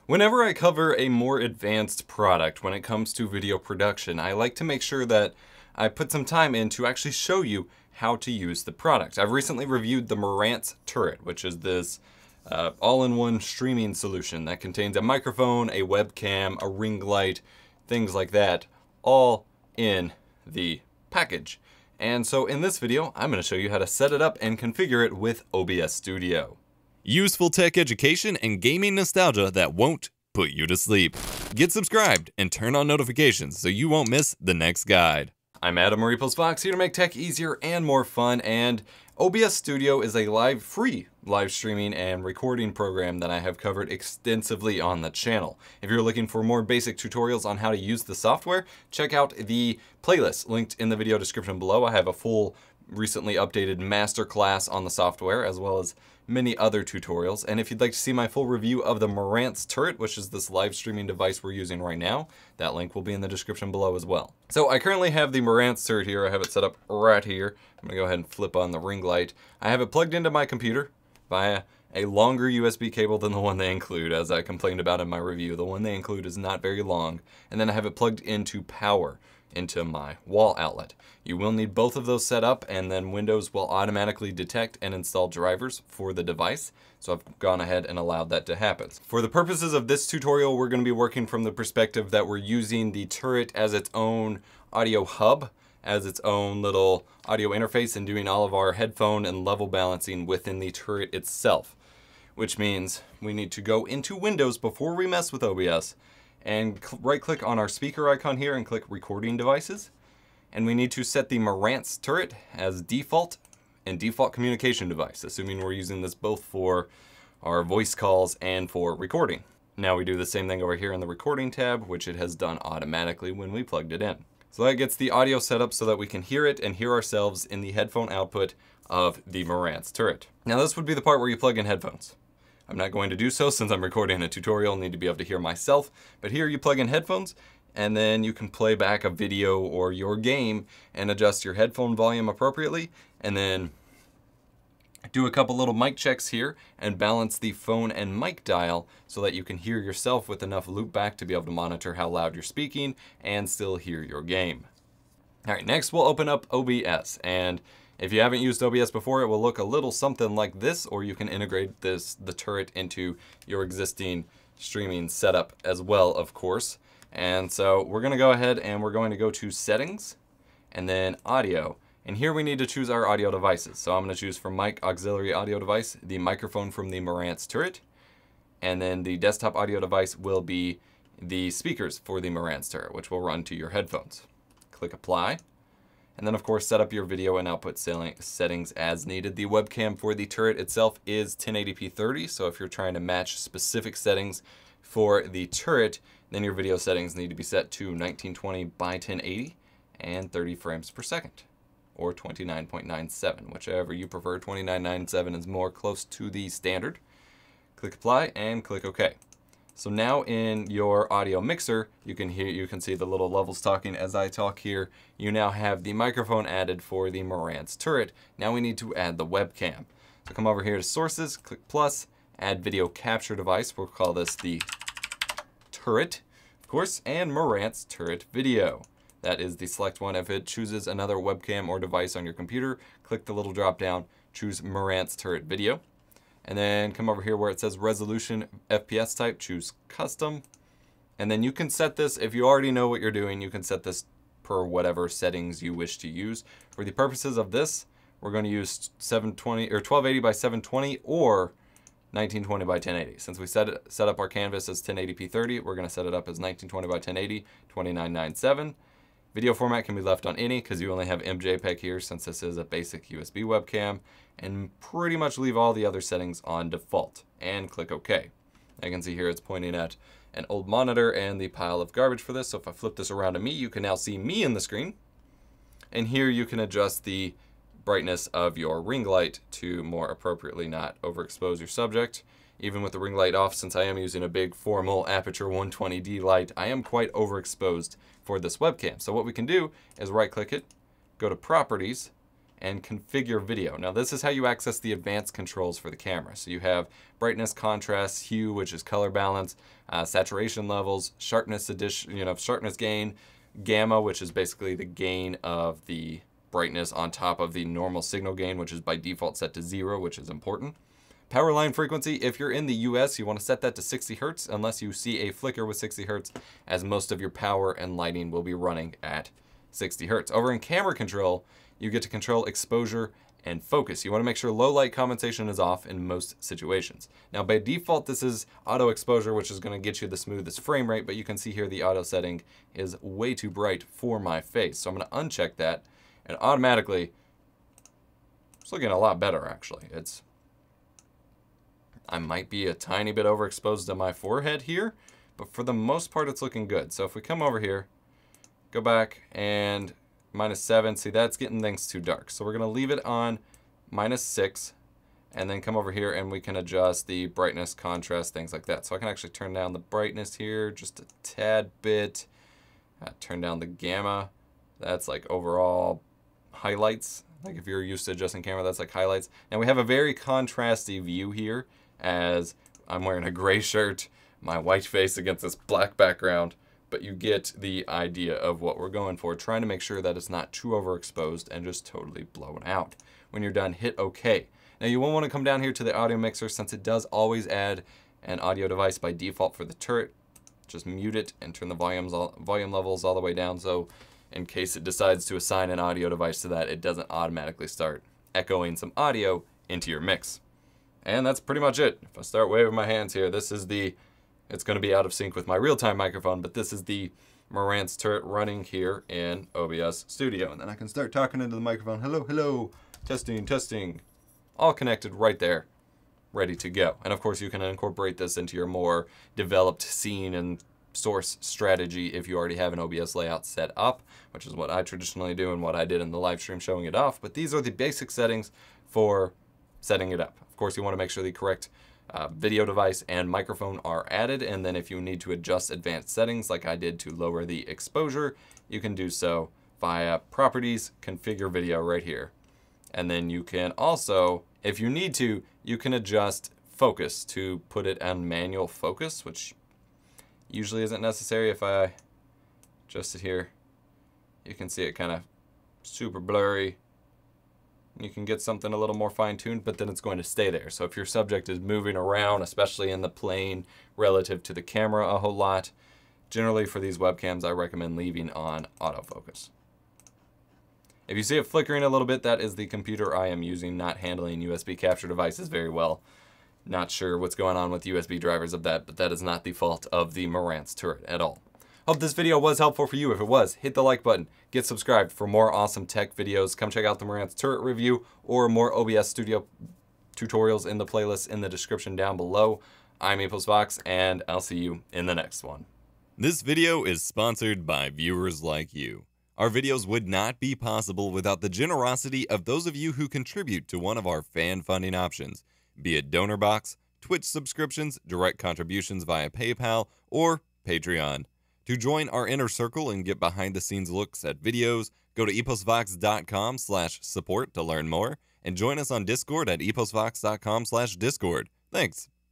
Whenever I cover a more advanced product when it comes to video production, I like to make sure that I put some time in to actually show you how to use the product. I've recently reviewed the Marantz Turret, which is this all-in-one streaming solution that contains a microphone, a webcam, a ring light, things like that, all in the package. And so in this video, I'm going to show you how to set it up and configure it with OBS Studio. Useful tech education and gaming nostalgia that won't put you to sleep. Get subscribed and turn on notifications so you won't miss the next guide. I'm Adam or EposVox, here to make tech easier and more fun, and OBS Studio is a free live streaming and recording program that I have covered extensively on the channel. If you're looking for more basic tutorials on how to use the software, check out the playlist linked in the video description below. I have a full, recently updated masterclass on the software, as well as many other tutorials. And if you'd like to see my full review of the Marantz Turret, which is this live streaming device we're using right now, that link will be in the description below as well. So I currently have the Marantz Turret here. I have it set up right here. I'm gonna go ahead and flip on the ring light. I have it plugged into my computer via a longer USB cable than the one they include, as I complained about in my review. The one they include is not very long. And then I have it plugged into power into my wall outlet. You will need both of those set up, and then Windows will automatically detect and install drivers for the device. So I've gone ahead and allowed that to happen. For the purposes of this tutorial, we're going to be working from the perspective that we're using the turret as its own audio hub, as its own little audio interface, and doing all of our headphone and level balancing within the turret itself. Which means we need to go into Windows before we mess with OBS and right-click on our speaker icon here and click Recording Devices. And we need to set the Marantz Turret as default and default communication device, assuming we're using this both for our voice calls and for recording. Now we do the same thing over here in the Recording tab, which it has done automatically when we plugged it in. So that gets the audio set up so that we can hear it and hear ourselves in the headphone output of the Marantz Turret. Now this would be the part where you plug in headphones. I'm not going to do so since I'm recording a tutorial and need to be able to hear myself, but here you plug in headphones and then you can play back a video or your game and adjust your headphone volume appropriately, and then do a couple little mic checks here and balance the phone and mic dial so that you can hear yourself with enough loop back to be able to monitor how loud you're speaking and still hear your game. All right, next we'll open up OBS, and if you haven't used OBS before, it will look a little something like this, or you can integrate the turret into your existing streaming setup as well, of course. And so we're gonna go ahead and we're going to go to Settings and then Audio. And here we need to choose our audio devices. So I'm gonna choose for mic auxiliary audio device, the microphone from the Marantz Turret. And then the desktop audio device will be the speakers for the Marantz Turret, which will run to your headphones. Click Apply. And then of course set up your video and output settings as needed. The webcam for the turret itself is 1080p 30, so if you're trying to match specific settings for the turret, then your video settings need to be set to 1920 by 1080 and 30 frames per second, or 29.97, whichever you prefer. 29.97 is more close to the standard. Click Apply and click OK. So now in your audio mixer, you can see the little levels talking as I talk here. You now have the microphone added for the Marantz Turret. Now we need to add the webcam. So come over here to Sources, click Plus, add Video Capture Device. We'll call this the Turret, of course, and Marantz Turret Video. That is the select one. If it chooses another webcam or device on your computer, click the little drop down, choose Marantz Turret Video. And then come over here where it says resolution FPS type, choose custom. And then you can set this, if you already know what you're doing, you can set this per whatever settings you wish to use. For the purposes of this, we're going to use 720 or 1280 by 720 or 1920 by 1080. Since we set up our canvas as 1080p 30, we're going to set it up as 1920 by 1080, 29.97. Video format can be left on any because you only have MJPEG here since this is a basic USB webcam, and pretty much leave all the other settings on default and click OK. I can see here it's pointing at an old monitor and the pile of garbage for this. So if I flip this around to me, you can now see me in the screen. And here you can adjust the brightness of your ring light to more appropriately not overexpose your subject. Even with the ring light off, since I am using a big formal aperture 120D light, I am quite overexposed for this webcam. So what we can do is right click it, go to Properties, and configure video. Now this is how you access the advanced controls for the camera. So you have brightness, contrast, hue, which is color balance, saturation levels, sharpness addition, sharpness gain, gamma, which is basically the gain of the brightness on top of the normal signal gain, which is by default set to 0, which is important. Power line frequency, if you're in the US, you want to set that to 60 Hertz unless you see a flicker with 60 Hertz, as most of your power and lighting will be running at 60 Hertz. Over in camera control, you get to control exposure and focus. You want to make sure low light compensation is off in most situations. Now by default, this is auto exposure, which is going to get you the smoothest frame rate, but you can see here the auto setting is way too bright for my face. So I'm going to uncheck that, and automatically, it's looking a lot better actually. I might be a tiny bit overexposed to my forehead here, but for the most part, it's looking good. So if we come over here, go back and -7, see that's getting things too dark. So we're gonna leave it on -6 and then come over here and we can adjust the brightness, contrast, things like that. So I can actually turn down the brightness here just a tad bit, turn down the gamma. That's like overall highlights. Like if you're used to adjusting camera, that's like highlights. And we have a very contrasty view here as I'm wearing a gray shirt, my white face against this black background. But you get the idea of what we're going for, trying to make sure that it's not too overexposed and just totally blown out. When you're done, hit OK. Now you won't want to come down here to the audio mixer since it does always add an audio device by default for the turret. Just mute it and turn the volume levels all the way down, so in case it decides to assign an audio device to that, it doesn't automatically start echoing some audio into your mix. And that's pretty much it. If I start waving my hands here, this is it's going to be out of sync with my real-time microphone, but this is the Marantz Turret running here in OBS Studio. And then I can start talking into the microphone. Hello, hello, testing, testing. All connected right there, ready to go. And of course, you can incorporate this into your more developed scene and source strategy if you already have an OBS layout set up, which is what I traditionally do and what I did in the live stream showing it off. But these are the basic settings for setting it up. Of course, you want to make sure the correct video device and microphone are added, and then if you need to adjust advanced settings like I did to lower the exposure, you can do so via properties, configure video right here. And then you can also, if you need to, you can adjust focus to put it on manual focus, which usually isn't necessary. If I adjust it here, you can see it kind of super blurry. You can get something a little more fine-tuned, but then it's going to stay there. So if your subject is moving around, especially in the plane relative to the camera a whole lot, generally for these webcams, I recommend leaving on autofocus. If you see it flickering a little bit, that is the computer I am using, not handling USB capture devices very well. Not sure what's going on with USB drivers of that, but that is not the fault of the Marantz Turret at all. Hope this video was helpful for you. If it was, hit the like button, get subscribed for more awesome tech videos. Come check out the Marantz Turret review or more OBS Studio tutorials in the playlist in the description down below. I'm EposVox, and I'll see you in the next one. This video is sponsored by viewers like you. Our videos would not be possible without the generosity of those of you who contribute to one of our fan funding options, be it donor box, Twitch subscriptions, direct contributions via PayPal, or Patreon. To join our inner circle and get behind-the-scenes looks at videos, go to eposvox.com/support to learn more, and join us on Discord at eposvox.com/discord. Thanks.